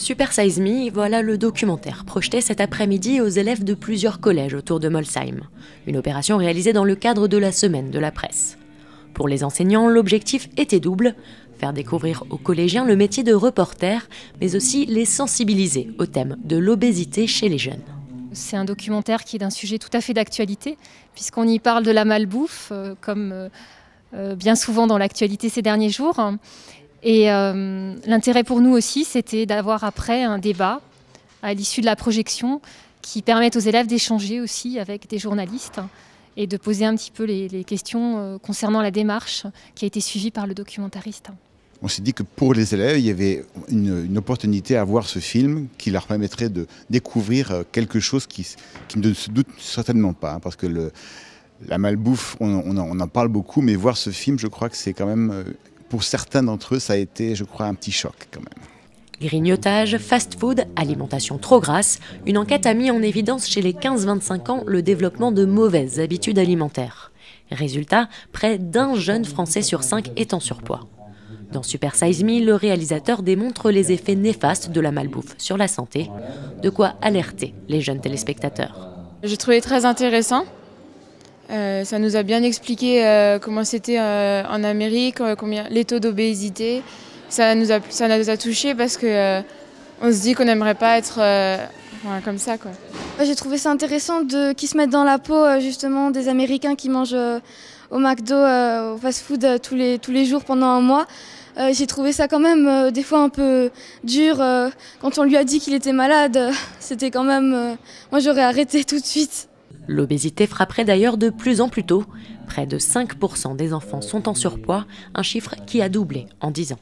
Super Size Me, voilà le documentaire projeté cet après-midi aux élèves de plusieurs collèges autour de Molsheim. Une opération réalisée dans le cadre de la semaine de la presse. Pour les enseignants, l'objectif était double, faire découvrir aux collégiens le métier de reporter, mais aussi les sensibiliser au thème de l'obésité chez les jeunes. C'est un documentaire qui est d'un sujet tout à fait d'actualité, puisqu'on y parle de la malbouffe, comme bien souvent dans l'actualité ces derniers jours. Et l'intérêt pour nous aussi, c'était d'avoir après un débat à l'issue de la projection qui permette aux élèves d'échanger aussi avec des journalistes et de poser un petit peu les questions concernant la démarche qui a été suivie par le documentariste. On s'est dit que pour les élèves, il y avait une opportunité à voir ce film qui leur permettrait de découvrir quelque chose qui ne se doute certainement pas. Parce que la malbouffe, on en parle beaucoup, mais voir ce film, je crois que c'est quand même, pour certains d'entre eux, ça a été, je crois, un petit choc quand même. Grignotage, fast-food, alimentation trop grasse, une enquête a mis en évidence chez les 15-25 ans le développement de mauvaises habitudes alimentaires. Résultat, près d'un jeune Français sur 5 est en surpoids. Dans Super Size Me, le réalisateur démontre les effets néfastes de la malbouffe sur la santé, de quoi alerter les jeunes téléspectateurs. J'ai trouvé très intéressant. Ça nous a bien expliqué comment c'était en Amérique, les taux d'obésité. Ça nous a touchés parce que on se dit qu'on n'aimerait pas être comme ça, quoi. J'ai trouvé ça intéressant qu'ils se mettent dans la peau justement des Américains qui mangent au McDo, au fast-food tous les jours pendant un mois. J'ai trouvé ça quand même des fois un peu dur. Quand on lui a dit qu'il était malade, c'était quand même... moi j'aurais arrêté tout de suite. L'obésité frapperait d'ailleurs de plus en plus tôt. Près de 5% des enfants sont en surpoids, un chiffre qui a doublé en 10 ans.